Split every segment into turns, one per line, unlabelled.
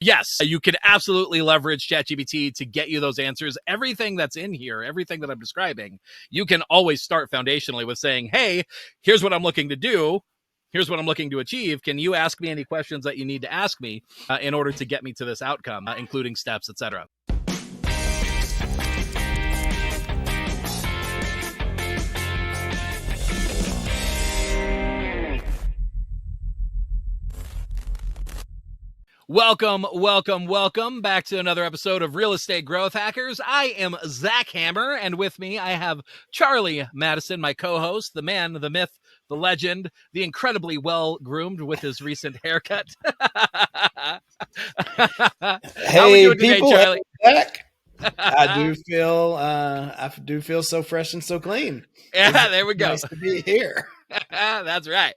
Yes, you can absolutely leverage ChatGPT to get you those answers. Everything that's in here, everything that I'm describing, you can always start foundationally with saying, hey, here's what I'm looking to do. Here's what I'm looking to achieve. Can you ask me any questions that you need to ask me in order to get me to this outcome, including steps, etc. Welcome back to another episode of Real Estate Growth Hackers. I am Zach Hammer, and with me I have Charlie Madison, my co-host, the man, the myth, the legend, the incredibly well-groomed with his recent haircut. How are we doing today, Charlie?
Zach. I do feel so fresh and so clean.
Yeah, there we go.
Nice to be here.
That's right.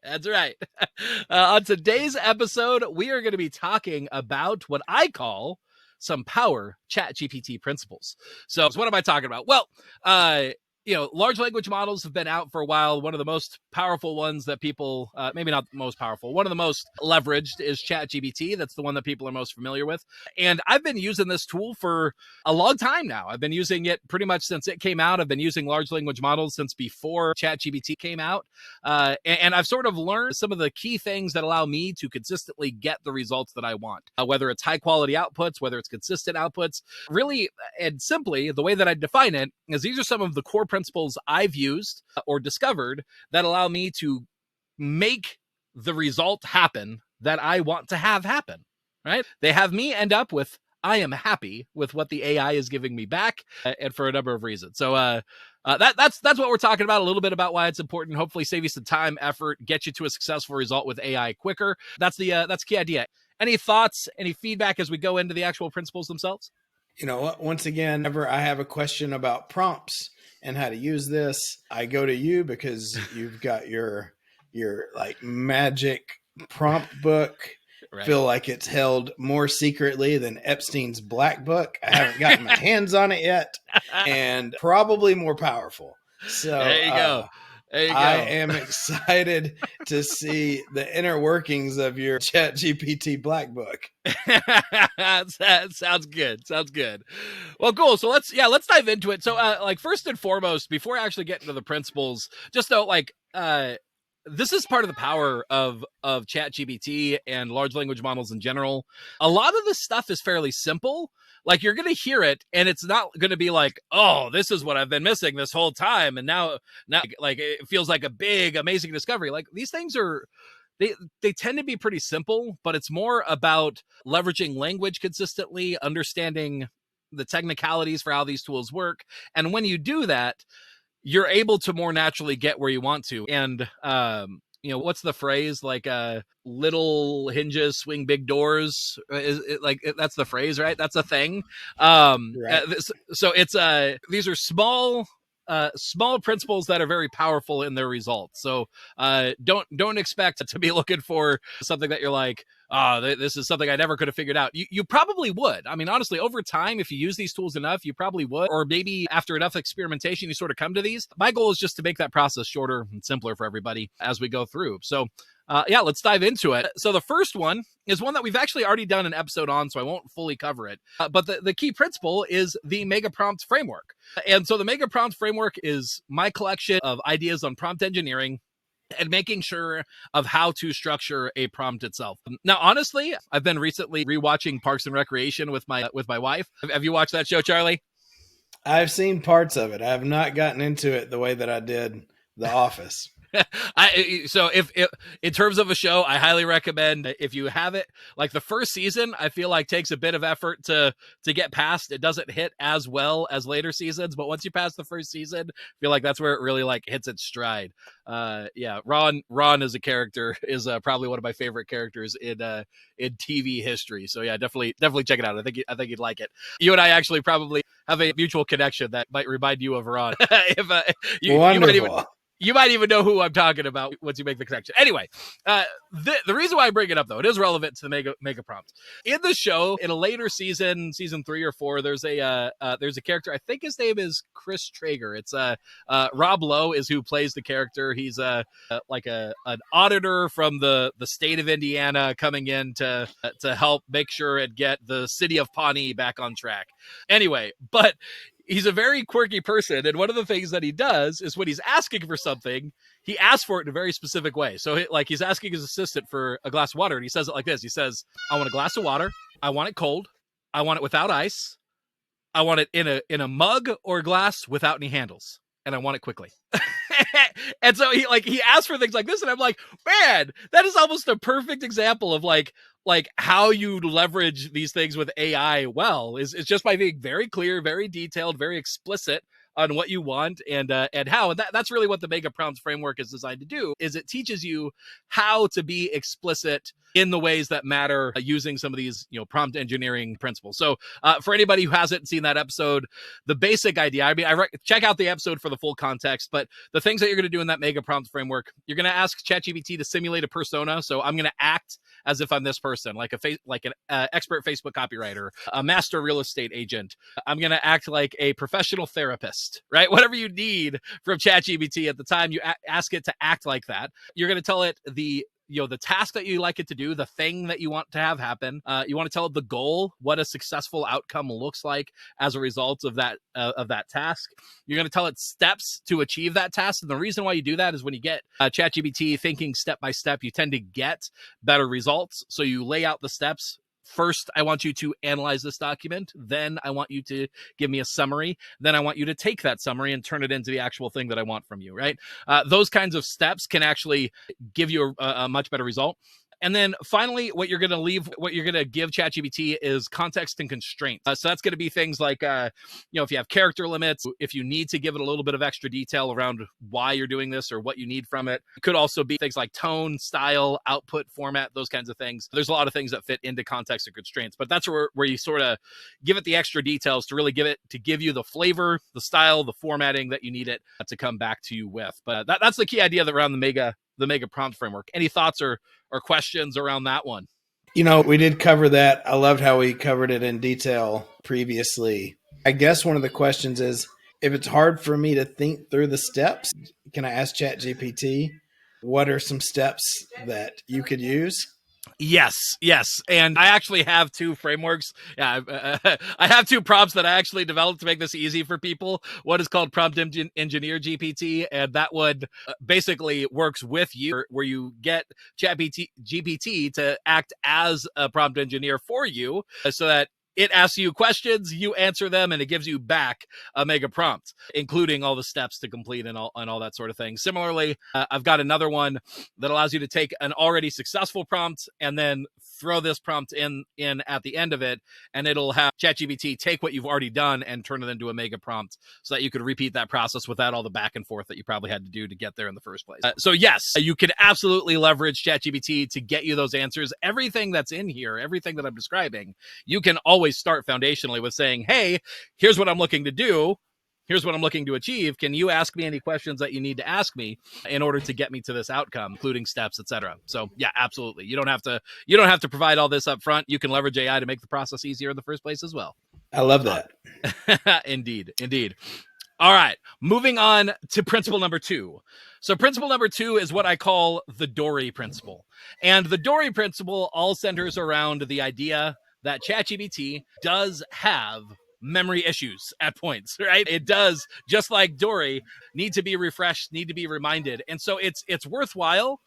On today's episode, we are going to be talking about what I call some Power ChatGPT principles. So what am I talking about? Well, large language models have been out for a while. One of the most powerful ones that people, maybe not the most powerful, one of the most leveraged is ChatGPT. That's the one that people are most familiar with. And I've been using this tool for a long time now. I've been using it pretty much since it came out. I've been using large language models since before ChatGPT came out. And I've sort of learned some of the key things that allow me to consistently get the results that I want, whether it's high quality outputs, whether it's consistent outputs. Really and simply, the way that I define it is these are some of the core principles I've used or discovered that allow me to make the result happen that I want to have happen, right? They have me end up with, I am happy with what the AI is giving me back, and for a number of reasons. So that's what we're talking about, a little bit about why it's important, hopefully save you some time, effort, get you to a successful result with AI quicker. That's the key idea. Any thoughts, any feedback as we go into the actual principles themselves?
You know, once again, whenever I have a question about prompts and how to use this, I go to you because you've got your like magic prompt book. Right. Feel like it's held more secretly than Epstein's black book. I haven't gotten my hands on it yet, and probably more powerful. So
there you go.
I am excited to see the inner workings of your ChatGPT black book.
That sounds good. Well, cool. So let's dive into it. So first and foremost, before I actually get into the principles, just note this is part of the power of ChatGPT and large language models in general. A lot of this stuff is fairly simple. Like, you're going to hear it and it's not going to be like, oh, this is what I've been missing this whole time. And now like it feels like a big, amazing discovery. Like, these things are, they tend to be pretty simple, but it's more about leveraging language consistently, understanding the technicalities for how these tools work. And when you do that, you're able to more naturally get where you want to. And, what's the phrase? Like, little hinges swing big doors. That's the phrase, right? That's a thing. Right. So it's, these are small principles that are very powerful in their results. So don't expect to be looking for something that you're like, oh, this is something I never could have figured out. You probably would. I mean, honestly, over time, if you use these tools enough, you probably would. Or maybe after enough experimentation, you sort of come to these. My goal is just to make that process shorter and simpler for everybody as we go through. So let's dive into it. So the first one is one that we've actually already done an episode on, so I won't fully cover it. But the key principle is the Mega Prompt Framework. And so the Mega Prompt Framework is my collection of ideas on prompt engineering and making sure of how to structure a prompt itself. Now, honestly, I've been recently rewatching Parks and Recreation with my wife. Have you watched that show, Charlie?
I've seen parts of it. I have not gotten into it the way that I did The Office.
So if in terms of a show, I highly recommend, if you have it, like the first season, I feel like takes a bit of effort to get past. It doesn't hit as well as later seasons, but once you pass the first season, I feel like that's where it really like hits its stride. Ron as a character is probably one of my favorite characters in TV history. So yeah, definitely check it out. I think you'd like it. You and I actually probably have a mutual connection that might remind you of Ron. If
Wonderful.
You might even know who I'm talking about once you make the connection. Anyway, the reason why I bring it up, though, it is relevant to the mega prompt. In the show, in a later season 3 or 4, there's a character. I think his name is Chris Traeger. It's Rob Lowe is who plays the character. He's like an auditor from the state of Indiana coming in to help make sure and get the city of Pawnee back on track. Anyway, but he's a very quirky person, and one of the things that he does is when he's asking for something, he asks for it in a very specific way. So he's asking his assistant for a glass of water, and he says it like this. He says, I want a glass of water. I want it cold. I want it without ice. I want it in a mug or glass without any handles, and I want it quickly. And so he asked for things like this, and I'm like, man, that is almost a perfect example of like how you leverage these things with AI well is just by being very clear, very detailed, very explicit on what you want and how. And that's really what the mega prompts framework is designed to do, is it teaches you how to be explicit in the ways that matter using some of these, prompt engineering principles. So for anybody who hasn't seen that episode, the basic idea, I mean, check out the episode for the full context, but the things that you're going to do in that mega prompt framework, you're going to ask ChatGPT to simulate a persona. So I'm going to act as if I'm this person, like an expert Facebook copywriter, a master real estate agent. I'm going to act like a professional therapist, right? Whatever you need from ChatGPT at the time you ask it to act like that. You're going to tell it the task that you like it to do, the thing that you want to have happen. You want to tell it the goal, what a successful outcome looks like as a result of that task. You're going to tell it steps to achieve that task. And the reason why you do that is when you get ChatGPT thinking step by step, you tend to get better results. So you lay out the steps. First, I want you to analyze this document. Then I want you to give me a summary. Then I want you to take that summary and turn it into the actual thing that I want from you, right? Those kinds of steps can actually give you a much better result. And then finally, what you're going to give ChatGPT is context and constraints. So that's going to be things like, if you have character limits, if you need to give it a little bit of extra detail around why you're doing this or what you need from it. It could also be things like tone, style, output, format, those kinds of things. There's a lot of things that fit into context and constraints, but that's where you sort of give it the extra details to really give you the flavor, the style, the formatting that you need it to come back to you with. But that's the key idea around the mega prompt framework. Any thoughts or questions around that one?
We did cover that. I loved how we covered it in detail previously. I guess one of the questions is, if it's hard for me to think through the steps, can I ask ChatGPT, what are some steps that you could use?
Yes. And I actually have two frameworks. Yeah, I have two prompts that I actually developed to make this easy for people. One is called Prompt Engineer GPT, and that one basically works with you, where you get GPT to act as a prompt engineer for you, so that it asks you questions, you answer them, and it gives you back a mega prompt, including all the steps to complete and all that sort of thing. Similarly, I've got another one that allows you to take an already successful prompt and then throw this prompt in at the end of it, and it'll have ChatGPT take what you've already done and turn it into a mega prompt, so that you could repeat that process without all the back and forth that you probably had to do to get there in the first place. So yes, you can absolutely leverage ChatGPT to get you those answers. Everything that's in here, everything that I'm describing, you can always start foundationally with saying, hey, here's what I'm looking to do. Here's what I'm looking to achieve. Can you ask me any questions that you need to ask me in order to get me to this outcome, including steps, etc. So yeah, absolutely. You don't have to provide all this up front. You can leverage AI to make the process easier in the first place as well.
I love that.
Indeed. All right, moving on to principle number 2. So principle number 2 is what I call the Dory principle. And the Dory principle all centers around the idea that ChatGPT does have memory issues at points, right? It does, just like Dory, need to be refreshed, need to be reminded. And so it's worthwhile.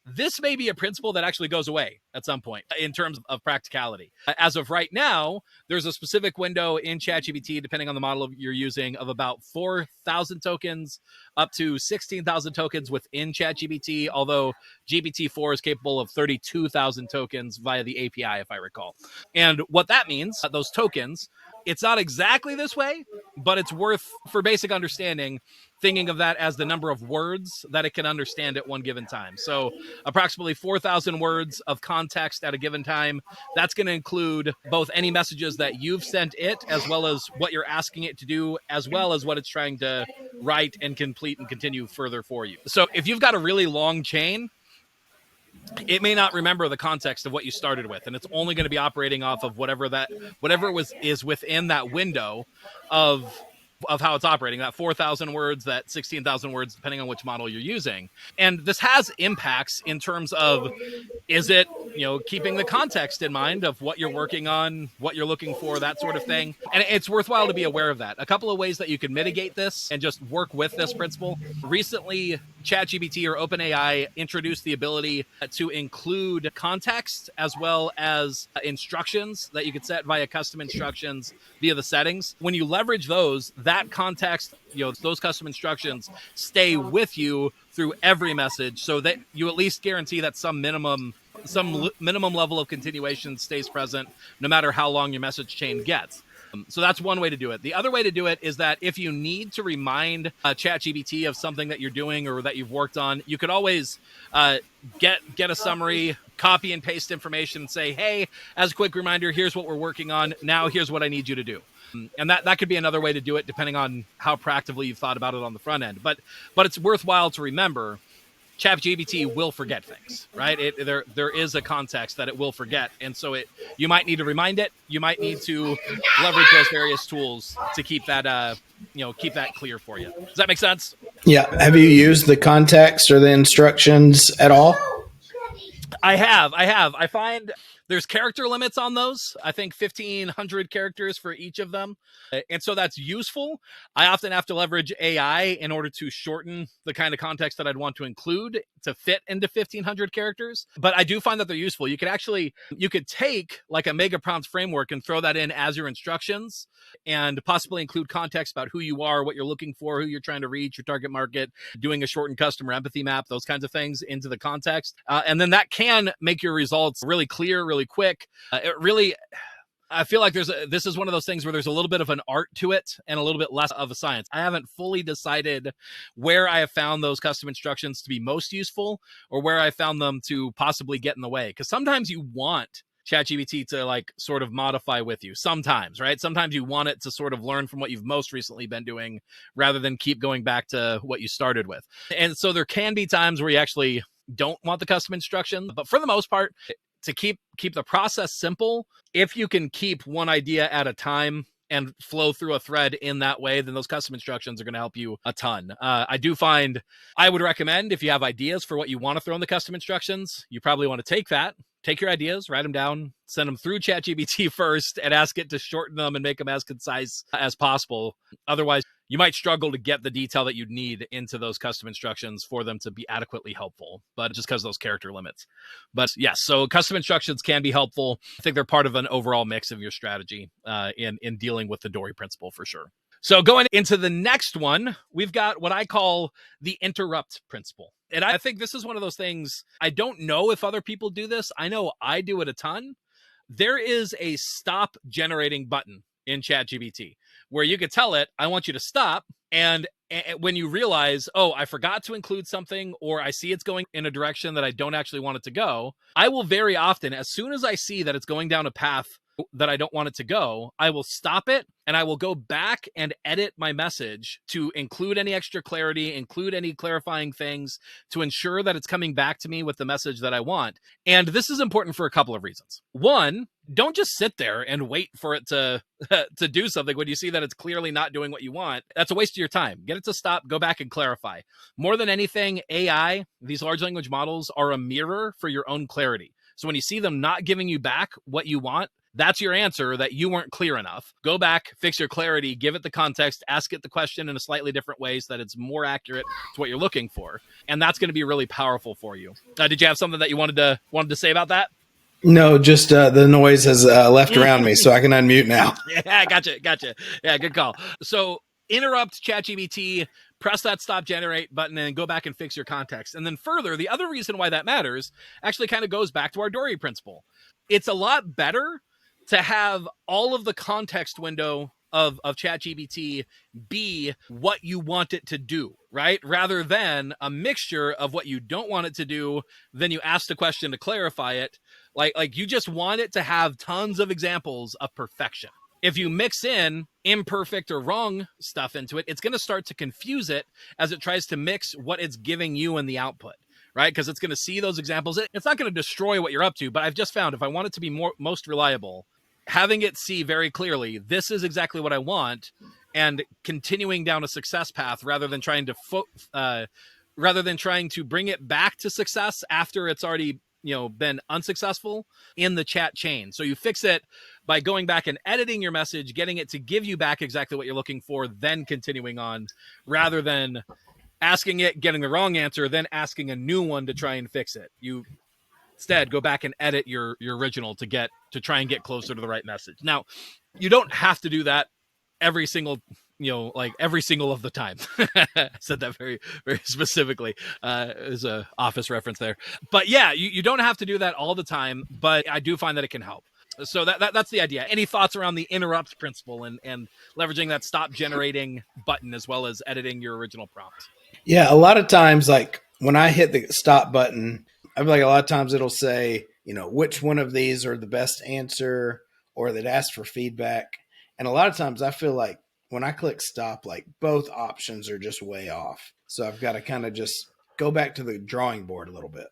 This may be a principle that actually goes away at some point in terms of practicality. As of right now, there's a specific window in ChatGPT, depending on the model you're using, of about 4,000 tokens up to 16,000 tokens within ChatGPT, although GPT-4 is capable of 32,000 tokens via the API, if I recall. And what that means, those tokens, it's not exactly this way, but it's worth, for basic understanding, thinking of that as the number of words that it can understand at one given time. So approximately 4,000 words of context at a given time. That's going to include both any messages that you've sent it, as well as what you're asking it to do, as well as what it's trying to write and complete and continue further for you. So if you've got a really long chain, it may not remember the context of what you started with, and it's only going to be operating off of whatever is within that window of how it's operating, that 4,000 words, that 16,000 words, depending on which model you're using. And this has impacts in terms of, is it, keeping the context in mind of what you're working on, what you're looking for, that sort of thing. And it's worthwhile to be aware of that. A couple of ways that you can mitigate this and just work with this principle. Recently, ChatGPT or OpenAI introduced the ability to include context as well as instructions that you could set via custom instructions via the settings. When you leverage those, that context, those custom instructions stay with you through every message, so that you at least guarantee that some minimum level of continuation stays present no matter how long your message chain gets. So that's one way to do it. The other way to do it is that if you need to remind ChatGPT of something that you're doing or that you've worked on, you could always get a summary, copy and paste information, and say, hey, as a quick reminder, here's what we're working on. Now here's what I need you to do. And that could be another way to do it, depending on how proactively you've thought about it on the front end. But it's worthwhile to remember, ChatGPT will forget things, right? There is a context that it will forget, and so you might need to remind it. You might need to leverage those various tools to keep that keep that clear for you. Does that make sense?
Yeah. Have you used the context or the instructions at all?
I have. I find there's character limits on those. I think 1,500 characters for each of them. And so that's useful. I often have to leverage AI in order to shorten the kind of context that I'd want to include to fit into 1,500 characters. But I do find that they're useful. You could take like a mega prompts framework and throw that in as your instructions and possibly include context about who you are, what you're looking for, who you're trying to reach, your target market, doing a shortened customer empathy map, those kinds of things into the context. And then that can make your results really clear, really quick. I feel like this is one of those things where there's a little bit of an art to it and a little bit less of a science. I haven't fully decided where I have found those custom instructions to be most useful or where I found them to possibly get in the way. Because sometimes you want ChatGPT to like sort of modify with you sometimes, right? Sometimes you want it to sort of learn from what you've most recently been doing rather than keep going back to what you started with. And so there can be times where you actually don't want the custom instruction, but for the most part, to keep the process simple, if you can keep one idea at a time and flow through a thread in that way, then those custom instructions are going to help you a ton. I would recommend, if you have ideas for what you want to throw in the custom instructions, you probably want to take your ideas, write them down, send them through ChatGPT first, and ask it to shorten them and make them as concise as possible. Otherwise, you might struggle to get the detail that you'd need into those custom instructions for them to be adequately helpful, but just because of those character limits. But yes, so custom instructions can be helpful. I think they're part of an overall mix of your strategy in dealing with the Dory principle for sure. So going into the next one, we've got what I call the interrupt principle. And I think this is one of those things, I don't know if other people do this. I know I do it a ton. There is a stop generating button in ChatGPT where you could tell it, I want you to stop. And when you realize, oh, I forgot to include something, or I see it's going in a direction that I don't actually want it to go, I will very often, as soon as I see that it's going down a path that I don't want it to go, I will stop it and I will go back and edit my message to include any extra clarity, include any clarifying things to ensure that it's coming back to me with the message that I want. And this is important for a couple of reasons. One, don't just sit there and wait for it to do something when you see that it's clearly not doing what you want. That's a waste of your time. Get it to stop, go back and clarify. More than anything, AI, these large language models, are a mirror for your own clarity. So when you see them not giving you back what you want, that's your answer that you weren't clear enough. Go back, fix your clarity, give it the context, ask it the question in a slightly different way so that it's more accurate to what you're looking for. And that's going to be really powerful for you. Did you have something that you wanted to say about that?
No, just the noise has left around me, so I can unmute now.
Yeah, gotcha. Yeah, good call. So interrupt ChatGPT, press that stop generate button, and go back and fix your context. And then further, the other reason why that matters actually kind of goes back to our Dory principle. It's a lot better to have all of the context window of ChatGPT be what you want it to do, right? Rather than a mixture of what you don't want it to do, then you ask the question to clarify it. Like you just want it to have tons of examples of perfection. If you mix in imperfect or wrong stuff into it, it's going to start to confuse it as it tries to mix what it's giving you in the output, right? Because it's going to see those examples. It's not going to destroy what you're up to, but I've just found if I want it to be most reliable, having it see very clearly, this is exactly what I want, and continuing down a success path rather than trying to bring it back to success after it's already been unsuccessful in the chat chain. So you fix it by going back and editing your message, getting it to give you back exactly what you're looking for, then continuing on, rather than asking it, getting the wrong answer, then asking a new one to try and fix it. You instead go back and edit your original to try and get closer to the right message. Now, you don't have to do that every single every single of the time. I said that very, very specifically. There's a office reference there. But yeah, you don't have to do that all the time, but I do find that it can help. So that's the idea. Any thoughts around the interrupt principle and leveraging that stop generating button as well as editing your original prompt?
Yeah, a lot of times, like when I hit the stop button, I feel like a lot of times it'll say, which one of these are the best answer, or that asks for feedback. And a lot of times I feel like when I click stop, like both options are just way off. So I've got to kind of just go back to the drawing board a little bit.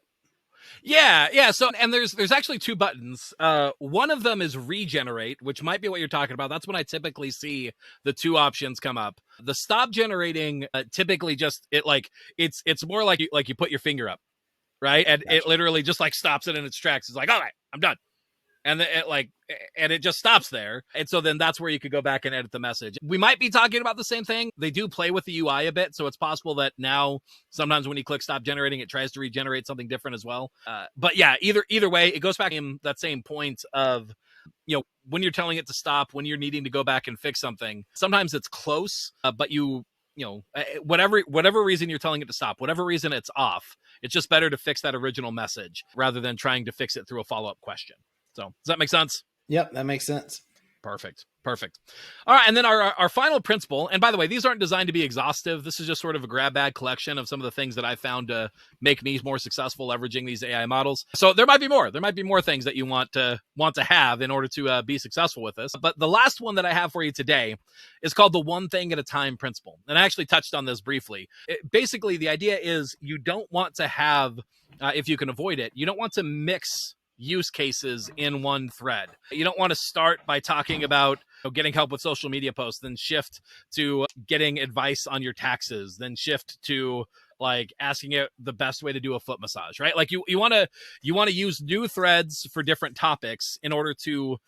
Yeah. So, and there's actually two buttons. One of them is regenerate, which might be what you're talking about. That's when I typically see the two options come up. The stop generating typically just it's more like you put your finger up, right? And
Gotcha.
It literally just like stops it in its tracks. It's like, all right, I'm done. And it just stops there. And so then that's where you could go back and edit the message. We might be talking about the same thing. They do play with the UI a bit, so it's possible that now sometimes when you click stop generating, it tries to regenerate something different as well. But yeah, either way, it goes back in that same point of when you're telling it to stop, when you're needing to go back and fix something. Sometimes it's close, but whatever reason you're telling it to stop, whatever reason it's off, it's just better to fix that original message rather than trying to fix it through a follow-up question. So does that make sense?
Yep, that makes sense.
Perfect. All right. And then our final principle, and by the way, these aren't designed to be exhaustive. This is just sort of a grab bag collection of some of the things that I found to make me more successful leveraging these AI models. So there might be more. There might be more things that you want to have in order to be successful with this. But the last one that I have for you today is called the one thing at a time principle. And I actually touched on this briefly. Basically, the idea is you don't want to have, if you can avoid it, you don't want to mix use cases in one thread. You don't want to start by talking about getting help with social media posts, then shift to getting advice on your taxes, then shift to like asking it the best way to do a foot massage, right? Like you want to use new threads for different topics in order to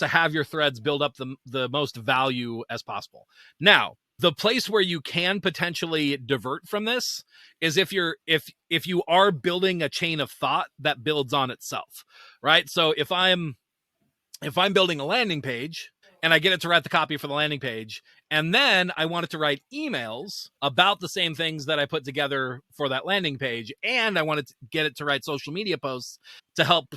have your threads build up the most value as possible. Now, the place where you can potentially divert from this is if you are building a chain of thought that builds on itself, right? So if I'm building a landing page and I get it to write the copy for the landing page, and then I want it to write emails about the same things that I put together for that landing page, and I wanted to get it to write social media posts to help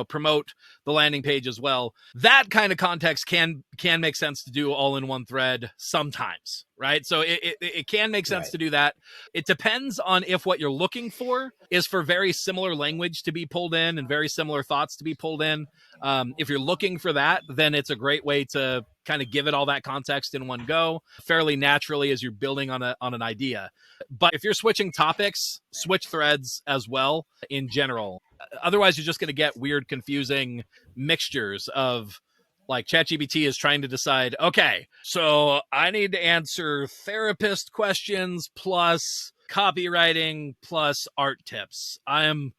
promote the landing page as well. That kind of context can make sense to do all in one thread sometimes, right? So it can make sense to do that. It depends on if what you're looking for is for very similar language to be pulled in and very similar thoughts to be pulled in. If you're looking for that, then it's a great way to kind of give it all that context in one go fairly naturally as you're building on an idea. But if you're switching topics, switch threads as well in general. Otherwise, you're just going to get weird, confusing mixtures of like ChatGPT is trying to decide, okay, so I need to answer therapist questions plus copywriting plus art tips. I'm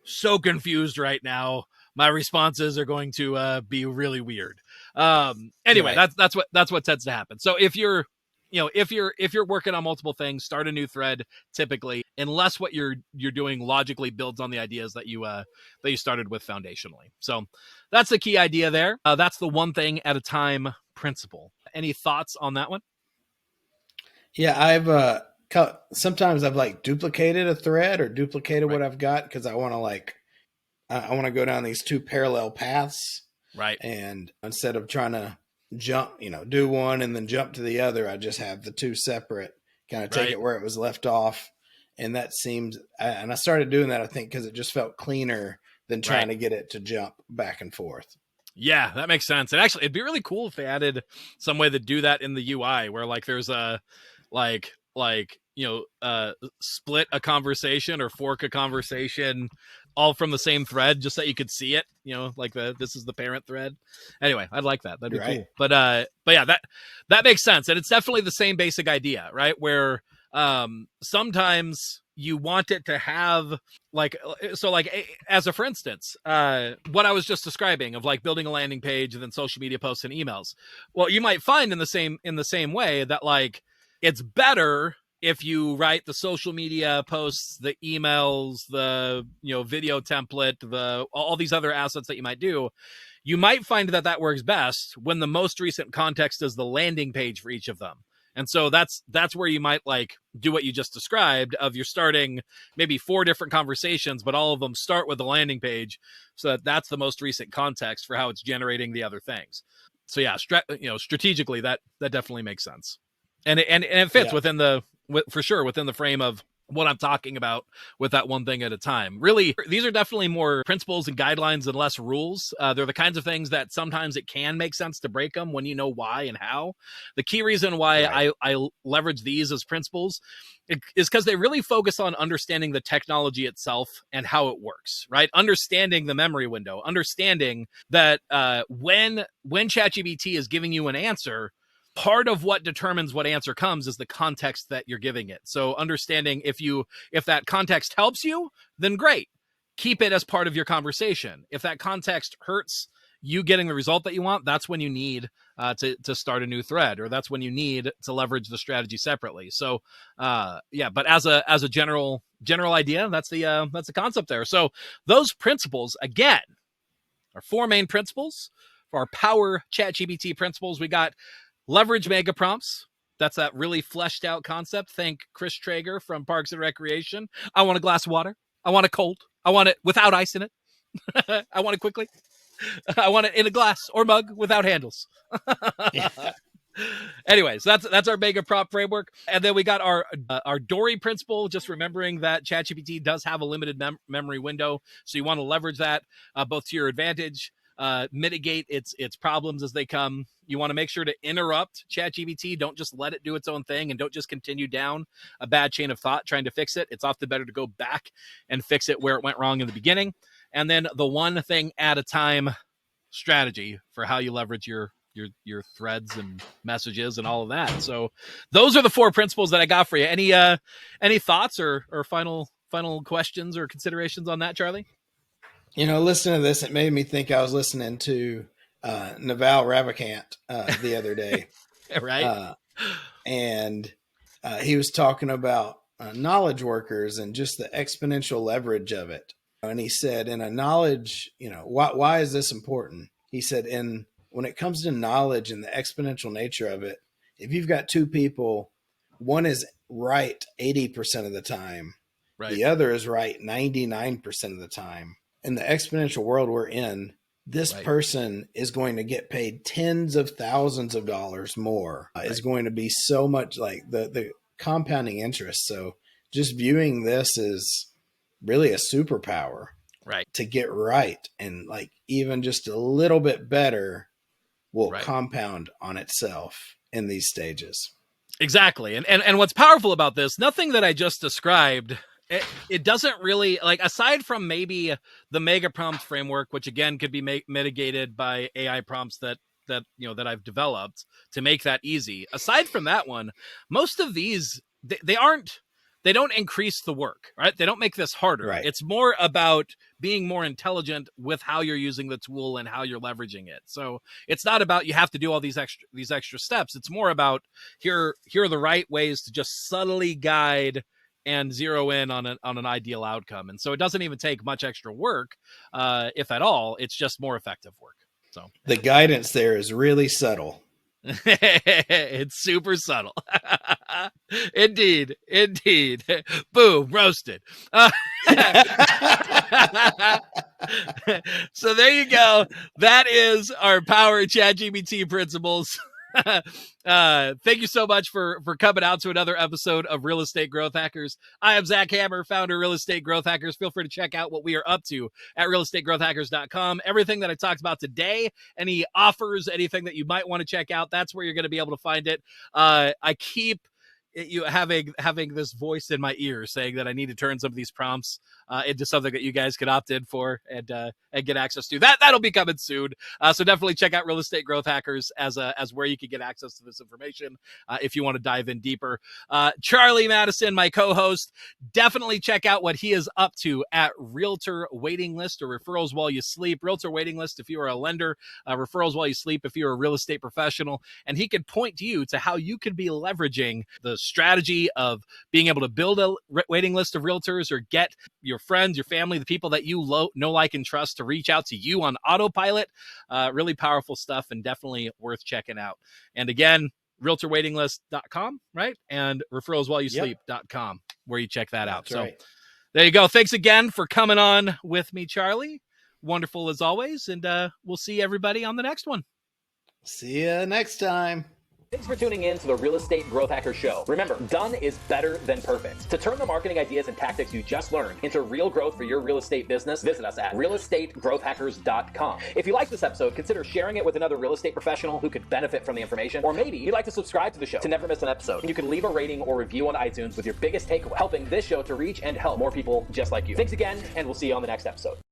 so confused right now. My responses are going to be really weird. Anyway,
Right.
that's what tends to happen. So if you're working on multiple things, start a new thread typically, unless what you're doing logically builds on the ideas that you started with foundationally. So that's the key idea there. That's the one thing at a time principle. Any thoughts on that one?
Yeah, sometimes I've like duplicated a thread or duplicated
Right.
what I've got because I want to I want to go down these two parallel paths.
Right.
And instead of trying to jump, do one and then jump to the other. I just have the two separate, kind of take
Right.
it where it was left off. And that seems, and I started doing that, I think, because it just felt cleaner than trying
Right.
to get it to jump back and forth.
Yeah, that makes sense. And actually, it'd be really cool if they added some way to do that in the UI, where like there's a split a conversation or fork a conversation all from the same thread, just so you could see it. Like this is the parent thread. Anyway, I'd like that. That'd be
Right.
cool. But yeah, that makes sense, and it's definitely the same basic idea, right? Where sometimes you want it to have like as a for instance what I was just describing of like building a landing page and then social media posts and emails. Well, you might find in the same way that like it's better if you write the social media posts, the emails, the video template, the all these other assets that you might do. You might find that works best when the most recent context is the landing page for each of them. And so that's where you might like do what you just described of you're starting maybe 4 different conversations, but all of them start with the landing page. So that's the most recent context for how it's generating the other things. So yeah, strategically that definitely makes sense. And it fits
Yeah.
within for sure within the frame of what I'm talking about with that one thing at a time. Really, these are definitely more principles and guidelines and less rules. They're the kinds of things that sometimes it can make sense to break them when you know why and how. The key reason why
Right.
I leverage these as principles is because they really focus on understanding the technology itself and how it works, right? Understanding the memory window, understanding that when ChatGPT is giving you an answer, part of what determines what answer comes is the context that you're giving it. So understanding if that context helps you, then great. Keep it as part of your conversation. If that context hurts you getting the result that you want, that's when you need to start a new thread, or that's when you need to leverage the strategy separately. So but as a general idea, that's the concept there. So those principles again are 4 main principles for our Power ChatGPT principles. We got leverage mega prompts. That's that really fleshed out concept. Thank Chris Traeger from Parks and Recreation. I want a glass of water. I want it cold. I want it without ice in it. I want it quickly. I want it in a glass or mug without handles.
Yeah.
Anyways, that's our mega prompt framework. And then we got our Dory principle, just remembering that ChatGPT does have a limited memory window. So you want to leverage that both to your advantage, mitigate its problems as they come. You want to make sure to interrupt ChatGPT. Don't just let it do its own thing, and don't just continue down a bad chain of thought trying to fix it. It's often better to go back and fix it where it went wrong in the beginning. And then the one thing at a time strategy for how you leverage your threads and messages and all of that. So those are the 4 principles that I got for you. Any thoughts or final questions or considerations on that, Charlie?
Listening to this, it made me think I was listening to Naval Ravikant the other day.
Right.
And he was talking about knowledge workers and just the exponential leverage of it. And he said, in a knowledge, why is this important? He said, when it comes to knowledge and the exponential nature of it, if you've got 2 people, one is right 80% of the time,
Right.
the other is right 99% of the time. In the exponential world we're in, this person is going to get paid tens of thousands of dollars more. Is going to be so much like the compounding interest. So just viewing this as really a superpower,
right,
to get right, and like even just a little bit better will compound on itself in these stages.
Exactly. And what's powerful about this, nothing that I just described, it doesn't really, like, aside from maybe the mega prompt framework, which again could be mitigated by AI prompts that I've developed to make that easy. Aside from that one, most of these, they don't increase the work, right? They don't make this harder.
Right.
It's more about being more intelligent with how you're using the tool and how you're leveraging it. So it's not about you have to do all these extra steps. It's more about here are the right ways to just subtly guide and zero in on an ideal outcome. And so it doesn't even take much extra work, if at all. It's just more effective work. So
the guidance there is really subtle.
It's super subtle. Indeed. Boom, roasted. So there you go. That is our Power ChatGPT Principles. Thank you so much for coming out to another episode of Real Estate Growth Hackers. I am Zach Hammer, founder of Real Estate Growth Hackers. Feel free to check out what we are up to at realestategrowthhackers.com. Everything that I talked about today, any offers, anything that you might want to check out, that's where you're going to be able to find it. I keep you having this voice in my ear saying that I need to turn some of these prompts into something that you guys can opt in for and get access to. That'll be coming soon. So definitely check out Real Estate Growth Hackers as where you can get access to this information if you want to dive in deeper. Charlie Madison, my co-host, definitely check out what he is up to at Realtor Waiting List, or Referrals While You Sleep. Realtor Waiting List if you are a lender, Referrals While You Sleep if you're a real estate professional, and he can point you to how you can be leveraging the strategy of being able to build a waiting list of realtors, or get your friends, your family, the people that you know, like, and trust to reach out to you on autopilot. Really powerful stuff, and definitely worth checking out. And again, realtorwaitinglist.com, right? And referralswhileyouSleep.com, where you check that out.
Right.
So there you go. Thanks again for coming on with me, Charlie. Wonderful as always. And we'll see everybody on the next one.
See you next time.
Thanks for tuning in to the Real Estate Growth Hacker Show. Remember, done is better than perfect. To turn the marketing ideas and tactics you just learned into real growth for your real estate business, visit us at realestategrowthhackers.com. If you like this episode, consider sharing it with another real estate professional who could benefit from the information. Or maybe you'd like to subscribe to the show to never miss an episode. You can leave a rating or review on iTunes with your biggest takeaway, helping this show to reach and help more people just like you. Thanks again, and we'll see you on the next episode.